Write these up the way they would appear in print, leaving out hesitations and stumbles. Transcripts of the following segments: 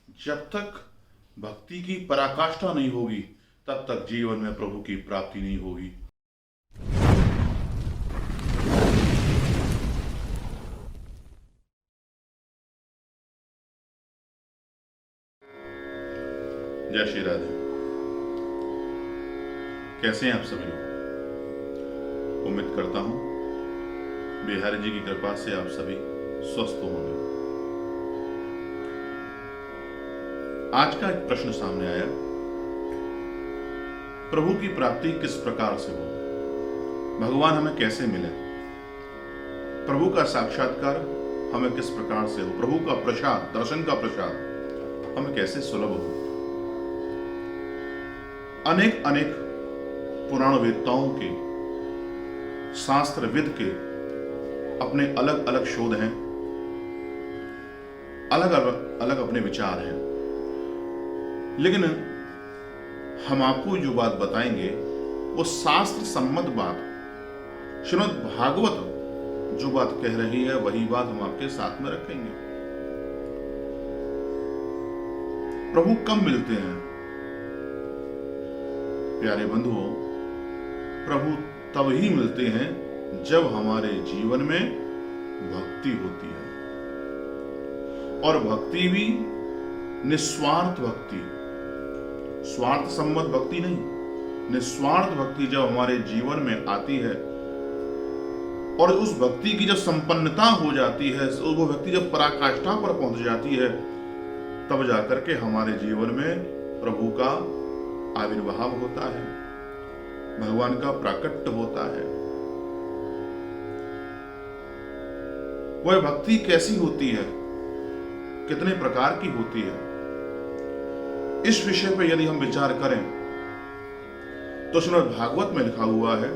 जब तक भक्ति की पराकाष्ठा नहीं होगी तब तक जीवन में प्रभु की प्राप्ति नहीं होगी। जय श्री राधे। कैसे हैं आप सभी लोग? उम्मीद करता हूं बिहारी जी की कृपा से आप सभी स्वस्थ होंगे। आज का एक प्रश्न सामने आया, प्रभु की प्राप्ति किस प्रकार से हो? भगवान हमें कैसे मिले? प्रभु का साक्षात्कार हमें किस प्रकार से हो? प्रभु का प्रसाद, दर्शन का प्रसाद हमें कैसे सुलभ हो? अनेक अनेक पुराण वेदताओं के, शास्त्रविद के अपने अलग अलग शोध हैं, अलग अलग अपने विचार हैं। लेकिन हम आपको जो बात बताएंगे वो शास्त्र सम्मत बात, श्रीमद् भागवत जो बात कह रही है वही बात हम आपके साथ में रखेंगे। प्रभु कब मिलते हैं? प्यारे बंधुओं, प्रभु तब ही मिलते हैं जब हमारे जीवन में भक्ति होती है, और भक्ति भी निस्वार्थ भक्ति, स्वार्थ सम्मत भक्ति नहीं, निस्वार्थ भक्ति जब हमारे जीवन में आती है और उस भक्ति की जब संपन्नता हो जाती है, वो भक्ति जब पराकाष्ठा पर पहुंच जाती है, तब जाकर के हमारे जीवन में प्रभु का आविर्भाव होता है, भगवान का प्राकट्य होता है। वह भक्ति कैसी होती है, कितने प्रकार की होती है, इस विषय पर यदि हम विचार करें तो श्रीमद् भागवत में लिखा हुआ है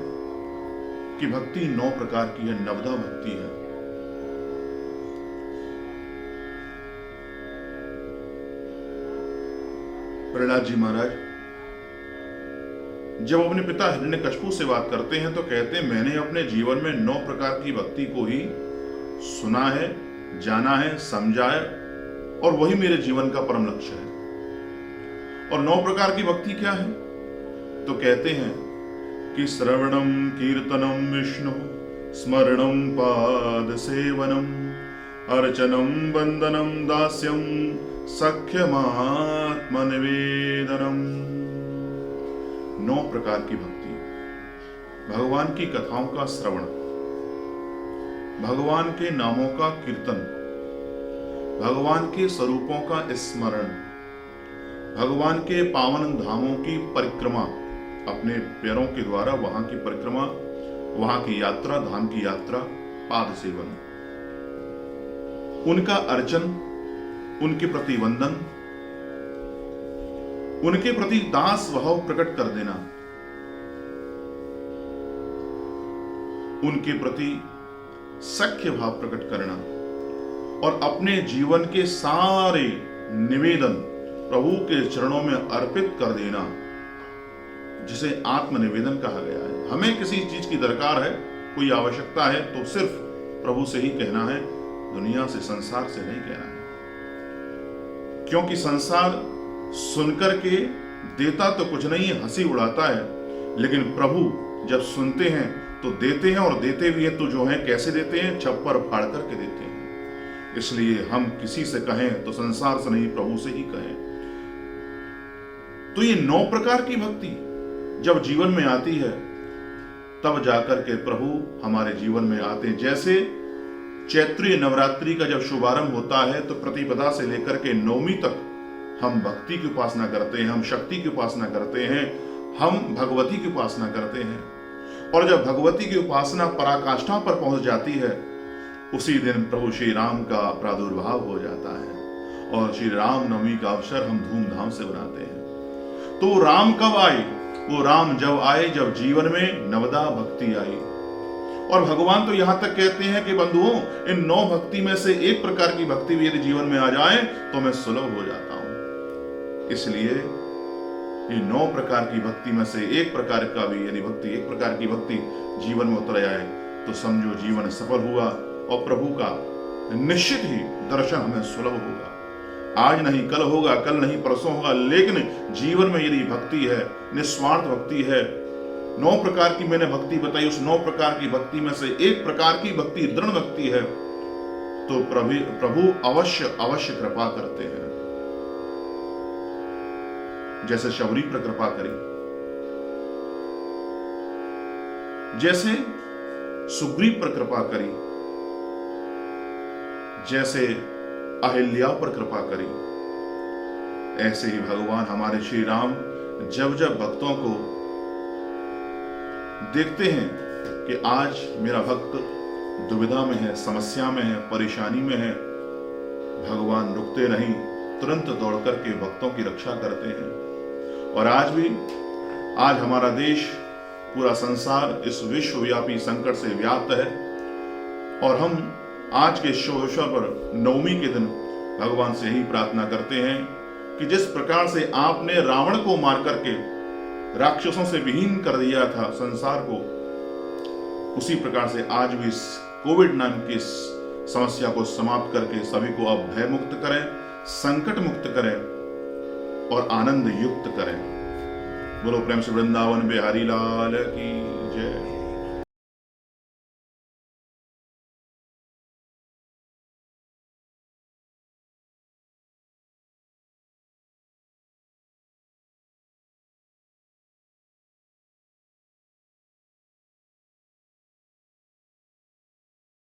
कि भक्ति 9 प्रकार की है, नवधा भक्ति है। प्रहलाद जी महाराज जब अपने पिता हिरण्यकशिपु से बात करते हैं तो कहते हैं, मैंने अपने जीवन में 9 प्रकार की भक्ति को ही सुना है, जाना है, समझा है, और वही मेरे जीवन का परम लक्ष्य है। और 9 प्रकार की भक्ति क्या है? तो कहते हैं कि श्रवणम कीर्तनम विष्णु, स्मरणम पाद सेवनम, अर्चनम वंदनम दास्यम, सख्यमात्म निवेदनम। 9 प्रकार की भक्ति। भगवान की कथाओं का श्रवण, भगवान के नामों का कीर्तन, भगवान के स्वरूपों का स्मरण, भगवान के पावन धामों की परिक्रमा, अपने पैरों के द्वारा वहां की परिक्रमा, वहां की यात्रा, धाम की यात्रा, पाद सेवन, उनका अर्चन, उनके प्रति वंदन, उनके प्रति दास भाव प्रकट कर देना, उनके प्रति सख्य भाव प्रकट करना, और अपने जीवन के सारे निवेदन प्रभु के चरणों में अर्पित कर देना, जिसे आत्मनिवेदन कहा गया है। हमें किसी चीज की दरकार है, कोई आवश्यकता है, तो सिर्फ प्रभु से ही कहना है, दुनिया से, संसार से नहीं कहना है। क्योंकि संसार सुनकर के देता तो कुछ नहीं है, हंसी उड़ाता है, लेकिन प्रभु जब सुनते हैं तो देते हैं, और देते भी हैं तो जो है कैसे देते हैं? छप्पर फाड़ करके देते हैं। इसलिए हम किसी से कहें तो संसार से नहीं, प्रभु से ही कहें। तो ये 9 प्रकार की भक्ति जब जीवन में आती है तब जाकर के प्रभु हमारे जीवन में आते हैं। जैसे चैत्रीय नवरात्रि का जब शुभारंभ होता है तो प्रतिपदा से लेकर के 9वीं तक हम भक्ति की उपासना करते हैं, हम शक्ति की उपासना करते हैं, हम भगवती की उपासना करते हैं। और जब भगवती की उपासना पराकाष्ठा पर पहुंच जाती है, उसी दिन प्रभु श्री राम का प्रादुर्भाव हो जाता है, और श्री राम नवमी का अवसर हम धूमधाम से बनाते हैं। तो राम कब आए? वो राम जब आए जब जीवन में नवदा भक्ति आई। और भगवान तो यहां तक कहते हैं कि बंधुओं, इन 9 भक्ति में से एक प्रकार की भक्ति भी यदि जीवन में आ जाए तो मैं सुलभ हो जाता हूं। इसलिए ये 9 प्रकार की भक्ति में से एक प्रकार का भी यदि भक्ति, एक प्रकार की भक्ति जीवन में उतर आए तो समझो जीवन सफल हुआ, और प्रभु का निश्चित ही दर्शन हमें सुलभ होगा। आज नहीं कल होगा, कल नहीं परसों होगा, लेकिन जीवन में यदि भक्ति है, निस्वार्थ भक्ति है, 9 प्रकार की मैंने भक्ति बताई, उस 9 प्रकार की भक्ति में से एक प्रकार की भक्ति दृढ़ भक्ति है, तो प्रभु अवश्य अवश्य कृपा करते हैं। जैसे शबरी पर कृपा करी, जैसे सुग्रीव पर कृपा करी, जैसे अहिल्या पर कृपा करी, ऐसे ही भगवान हमारे श्री राम जब जब भक्तों को देखते हैं कि आज मेरा भक्त दुविधा में है, समस्या में है, परेशानी में है, भगवान रुकते नहीं, तुरंत दौड़ करके भक्तों की रक्षा करते हैं। और आज हमारा देश, पूरा संसार इस विश्वव्यापी संकट से व्याप्त है, और हम आज के शुभ अवसर पर नवमी के दिन भगवान से यही प्रार्थना करते हैं कि जिस प्रकार से आपने रावण को मार करके राक्षसों से विहीन कर दिया था संसार को, उसी प्रकार से आज भी इस कोविड नाम की समस्या को समाप्त करके सभी को अब भय मुक्त करें, संकट मुक्त करें और आनंद युक्त करें। बोलो प्रेम से वृंदावन बिहारी लाल की जय।